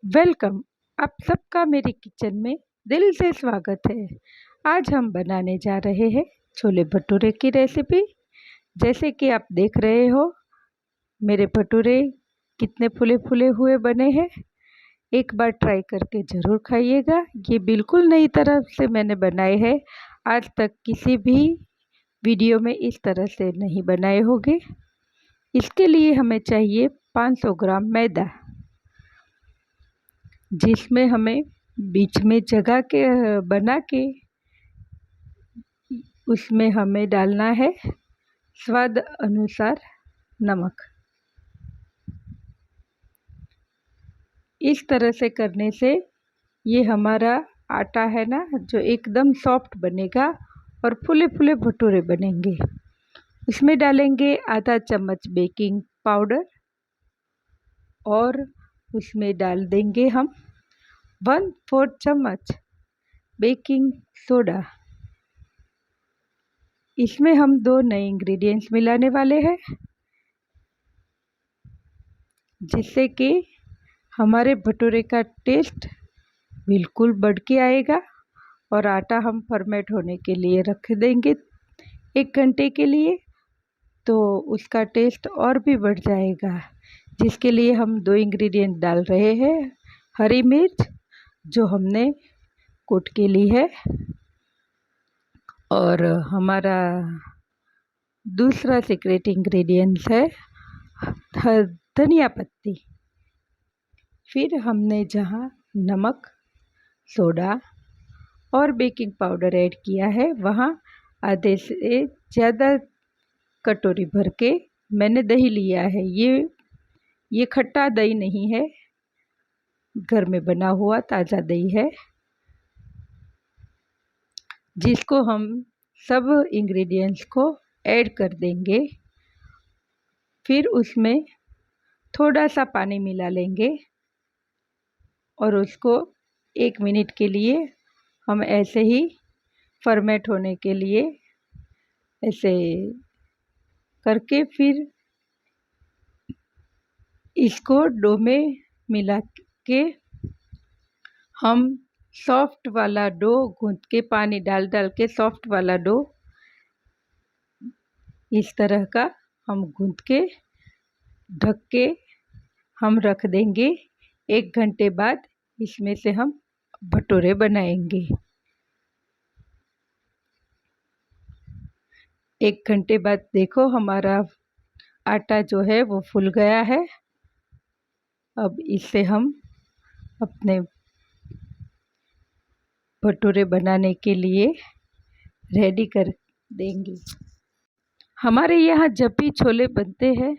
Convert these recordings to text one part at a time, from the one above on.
Welcome. आप सबका मेरे किचन में दिल से स्वागत है। आज हम बनाने जा रहे हैं छोले भटूरे की रेसिपी। जैसे कि आप देख रहे हो, मेरे भटूरे कितने फूले फूले हुए बने हैं। एक बार ट्राई करके ज़रूर खाइएगा। ये बिल्कुल नई तरह से मैंने बनाए हैं। आज तक किसी भी वीडियो में इस तरह से नहीं बनाए होंगे। इसके लिए हमें चाहिए 500 ग्राम मैदा, जिसमें हमें बीच में जगह के बना के उसमें हमें डालना है स्वाद अनुसार नमक। इस तरह से करने से ये हमारा आटा है ना, जो एकदम सॉफ्ट बनेगा और फूले फूले भटूरे बनेंगे। इसमें डालेंगे आधा चम्मच बेकिंग पाउडर और उसमें डाल देंगे हम 1/4 चम्मच बेकिंग सोडा। इसमें हम 2 नए इंग्रेडिएंट्स मिलाने वाले हैं, जिससे कि हमारे भटूरे का टेस्ट बिल्कुल बढ़ के आएगा। और आटा हम फर्मेंट होने के लिए रख देंगे 1 घंटे के लिए, तो उसका टेस्ट और भी बढ़ जाएगा। जिसके लिए हम 2 इंग्रेडिएंट डाल रहे हैं। हरी मिर्च जो हमने कूट के ली है, और हमारा दूसरा सीक्रेट इंग्रेडिएंट्स है धनिया पत्ती। फिर हमने जहाँ नमक, सोडा और बेकिंग पाउडर ऐड किया है, वहाँ आधे से ज़्यादा कटोरी भर के मैंने दही लिया है। ये खट्टा दही नहीं है, घर में बना हुआ ताज़ा दही है, जिसको हम सब इंग्रेडिएंट्स को ऐड कर देंगे। फिर उसमें थोड़ा सा पानी मिला लेंगे और उसको 1 मिनट के लिए हम ऐसे ही फर्मेंट होने के लिए ऐसे करके फिर इसको डो में मिला के हम सॉफ्ट वाला डो गूंथ के पानी डाल डाल के सॉफ्ट वाला डो इस तरह का हम गूंथ के ढक के हम रख देंगे। 1 घंटे बाद इसमें से हम भटूरे बनाएंगे। 1 घंटे बाद देखो, हमारा आटा जो है वो फूल गया है। अब इससे हम अपने भटूरे बनाने के लिए रेडी कर देंगे। हमारे यहाँ जब भी छोले बनते हैं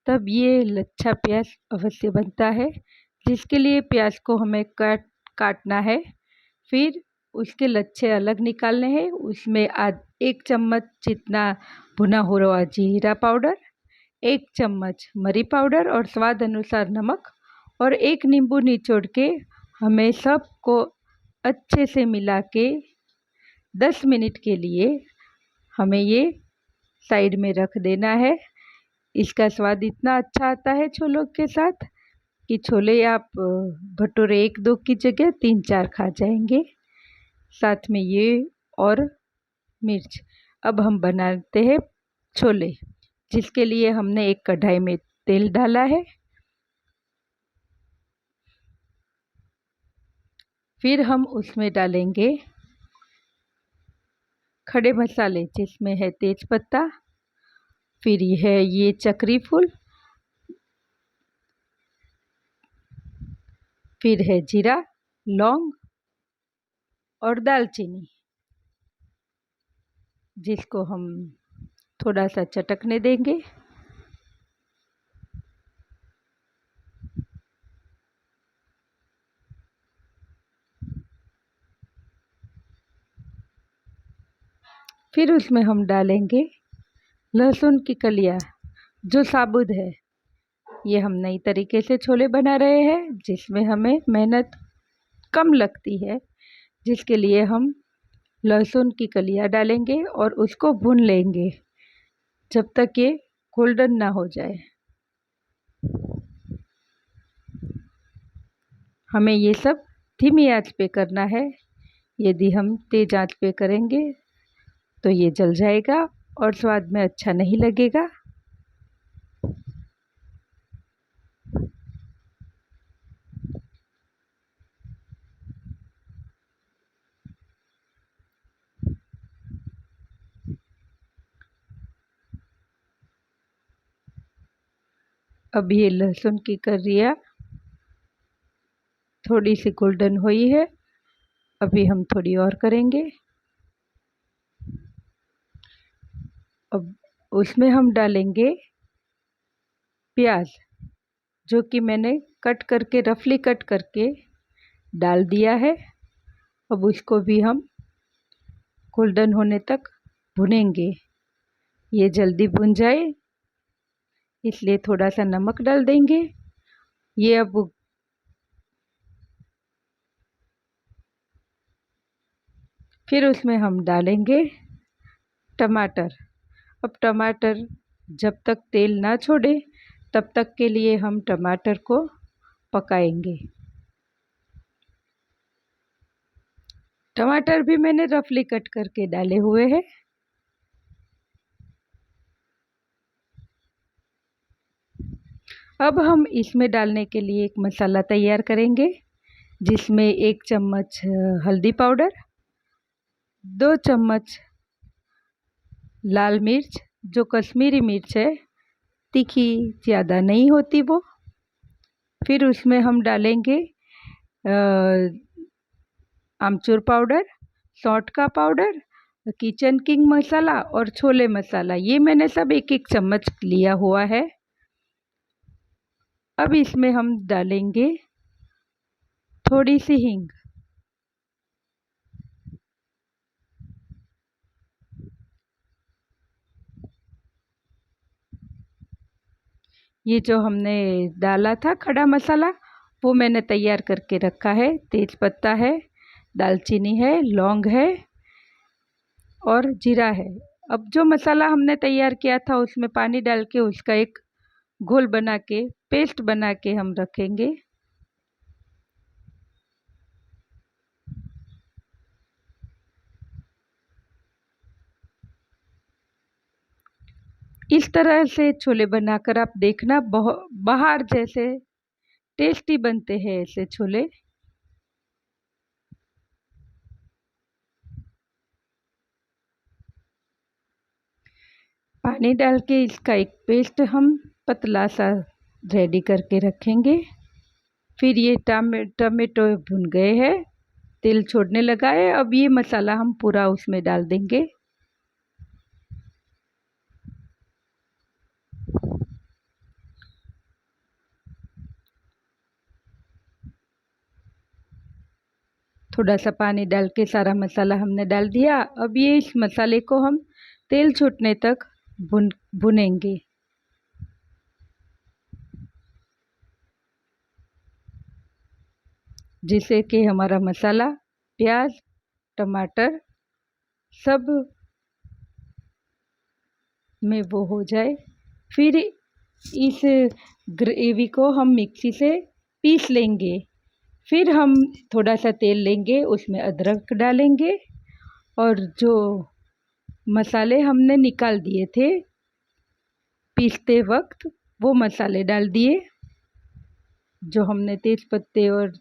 तब ये लच्छा प्याज अवश्य बनता है, जिसके लिए प्याज को हमें काटना है। फिर उसके लच्छे अलग निकालने हैं। उसमें 1 चम्मच जितना भुना हुआ जीरा पाउडर, 1 चम्मच मरी पाउडर और स्वाद अनुसार नमक, और 1 नींबू निचोड़ के हमें सबको अच्छे से मिला के 10 मिनट के लिए हमें ये साइड में रख देना है। इसका स्वाद इतना अच्छा आता है छोलों के साथ कि छोले आप भटूरे 1-2 की जगह 3-4 खा जाएंगे। साथ में ये और मिर्च। अब हम बनाते हैं छोले, जिसके लिए हमने एक कढ़ाई में तेल डाला है। फिर हम उसमें डालेंगे खड़े मसाले, जिसमें है तेज पत्ता, फिर है ये चक्री फूल, फिर है जीरा, लौंग और दालचीनी, जिसको हम थोड़ा सा चटकने देंगे। फिर उसमें हम डालेंगे लहसुन की कलियाँ, जो साबुत है। ये हम नई तरीके से छोले बना रहे हैं, जिसमें हमें मेहनत कम लगती है। जिसके लिए हम लहसुन की कलियाँ डालेंगे और उसको भून लेंगे जब तक ये गोल्डन ना हो जाए। हमें ये सब धीमी आंच पे करना है। यदि हम तेज़ आंच पे करेंगे तो ये जल जाएगा और स्वाद में अच्छा नहीं लगेगा। अब ये लहसुन की कलियाँ थोड़ी सी गोल्डन हुई है। अभी हम थोड़ी और करेंगे। अब उसमें हम डालेंगे प्याज, जो कि मैंने कट करके रफली कट करके डाल दिया है। अब उसको भी हम गोल्डन होने तक भुनेंगे। ये जल्दी भुन जाए इसलिए थोड़ा सा नमक डाल देंगे। ये अब फिर उसमें हम डालेंगे टमाटर। अब टमाटर जब तक तेल ना छोड़े तब तक के लिए हम टमाटर को पकाएंगे। टमाटर भी मैंने रफली कट करके डाले हुए हैं। अब हम इसमें डालने के लिए एक मसाला तैयार करेंगे, जिसमें 1 चम्मच हल्दी पाउडर, 2 चम्मच लाल मिर्च, जो कश्मीरी मिर्च है, तीखी ज़्यादा नहीं होती वो। फिर उसमें हम डालेंगे आमचूर पाउडर, सौंठ का पाउडर, किचन किंग मसाला और छोले मसाला। ये मैंने सब 1-1 चम्मच लिया हुआ है। अब इसमें हम डालेंगे थोड़ी सी हींग। ये जो हमने डाला था खड़ा मसाला, वो मैंने तैयार करके रखा है। तेज पत्ता है, दालचीनी है, लौंग है और जीरा है। अब जो मसाला हमने तैयार किया था उसमें पानी डाल के उसका एक घोल बना के, पेस्ट बना के हम रखेंगे। इस तरह से छोले बनाकर आप देखना, बाहर जैसे टेस्टी बनते हैं ऐसे छोले। पानी डाल के इसका एक पेस्ट हम पतला सा रेडी करके रखेंगे। फिर ये टमेटो भुन गए हैं, तेल छोड़ने लगा है। अब ये मसाला हम पूरा उसमें डाल देंगे। थोड़ा सा पानी डाल के सारा मसाला हमने डाल दिया। अब ये इस मसाले को हम तेल छूटने तक भुनेंगे। जिससे कि हमारा मसाला, प्याज, टमाटर सब में वो हो जाए। फिर इस ग्रेवी को हम मिक्सी से पीस लेंगे। फिर हम थोड़ा सा तेल लेंगे, उसमें अदरक डालेंगे और जो मसाले हमने निकाल दिए थे पीसते वक्त, वो मसाले डाल दिए। जो हमने तेज पत्ते और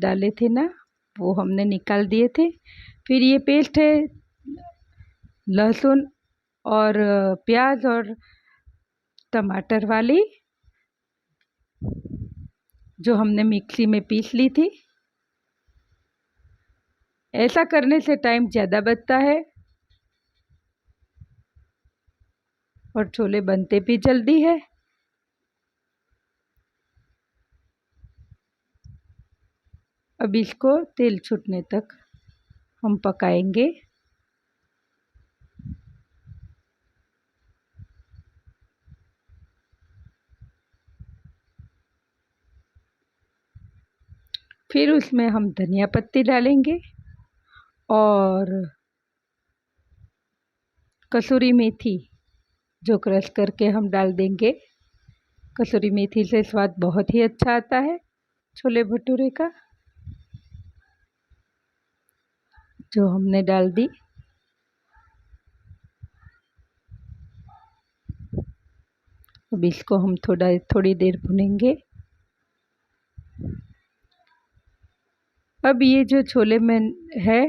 डाले थे ना, वो हमने निकाल दिए थे। फिर ये पेस्ट है लहसुन और प्याज और टमाटर वाली, जो हमने मिक्सी में पीस ली थी। ऐसा करने से टाइम ज़्यादा बचता है और छोले बनते भी जल्दी है। अब इसको तेल छूटने तक हम पकाएंगे। फिर उसमें हम धनिया पत्ती डालेंगे और कसूरी मेथी, जो क्रश करके हम डाल देंगे। कसूरी मेथी से स्वाद बहुत ही अच्छा आता है। छोले भटूरे का, जो हमने डाल दी। अब इसको हम थोड़ी देर भुनेंगे। अब ये जो छोले में है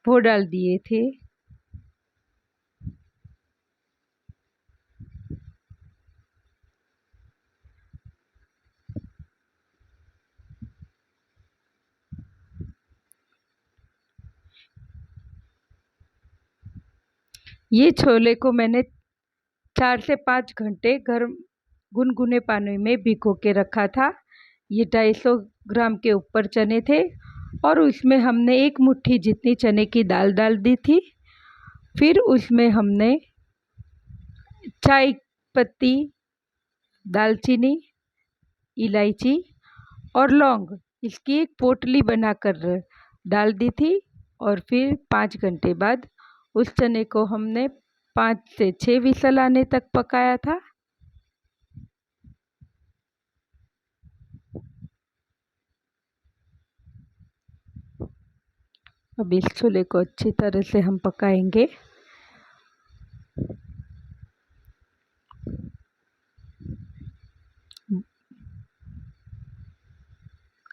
वो डाल दिए थे। ये छोले को मैंने 4 से 5 घंटे गर्म गुनगुने पानी में भिगो के रखा था। ये 250 ग्राम के ऊपर चने थे और उसमें हमने 1 मुट्ठी जितनी चने की दाल डाल दी थी। फिर उसमें हमने चाय पत्ती, दालचीनी, इलायची और लौंग इसकी एक पोटली बनाकर डाल दी थी। और फिर 5 घंटे बाद उस चने को हमने 5 से 6 विसल आने तक पकाया था। अब इस छोले को अच्छी तरह से हम पकाएंगे।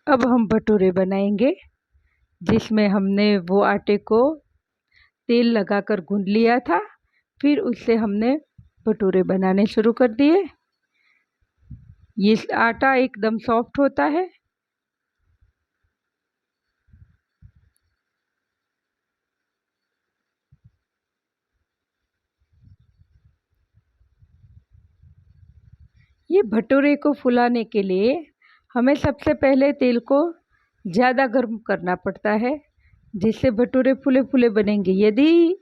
अब हम भटूरे बनाएंगे, जिसमें हमने वो आटे को तेल लगाकर गूंद लिया था। फिर उससे हमने भटूरे बनाने शुरू कर दिए। ये आटा एकदम सॉफ्ट होता है। ये भटूरे को फुलाने के लिए हमें सबसे पहले तेल को ज़्यादा गर्म करना पड़ता है, जिससे भटूरे फूले फूले बनेंगे। यदि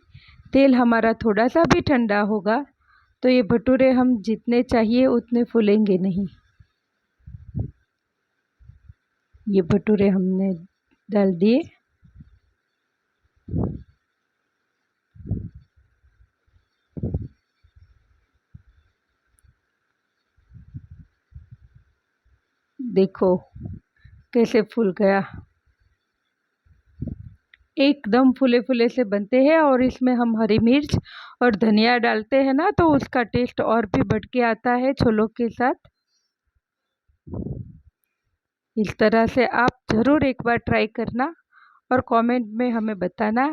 तेल हमारा थोड़ा सा भी ठंडा होगा तो ये भटूरे हम जितने चाहिए उतने फूलेंगे नहीं। ये भटूरे हमने डाल दिए। देखो कैसे फूल गया, एकदम फूले फूले से बनते हैं। और इसमें हम हरी मिर्च और धनिया डालते हैं ना, तो उसका टेस्ट और भी बढ़ के आता है छोलों के साथ। इस तरह से आप ज़रूर एक बार ट्राई करना और कमेंट में हमें बताना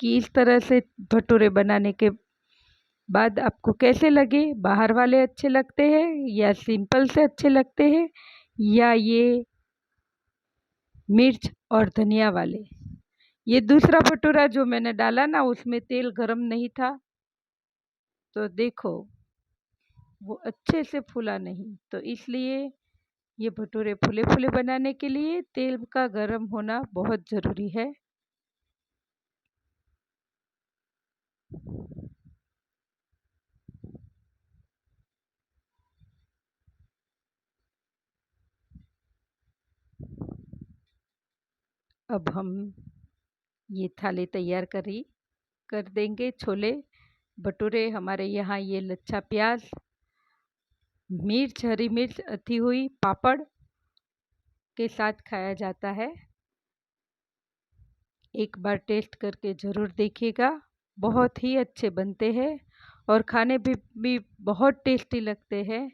कि इस तरह से भटूरे बनाने के बाद आपको कैसे लगे। बाहर वाले अच्छे लगते हैं या सिंपल से अच्छे लगते हैं, या ये मिर्च और धनिया वाले। ये दूसरा भटूरा जो मैंने डाला ना, उसमें तेल गरम नहीं था, तो देखो वो अच्छे से फूला नहीं। तो इसलिए ये भटूरे फूले फूले बनाने के लिए तेल का गरम होना बहुत ज़रूरी है। अब हम ये थाली तैयार कर देंगे। छोले भटूरे हमारे यहाँ ये लच्छा प्याज, मिर्च, हरी मिर्च, अथी हुई पापड़ के साथ खाया जाता है। एक बार टेस्ट करके ज़रूर देखिएगा, बहुत ही अच्छे बनते हैं और खाने भी बहुत टेस्टी लगते हैं।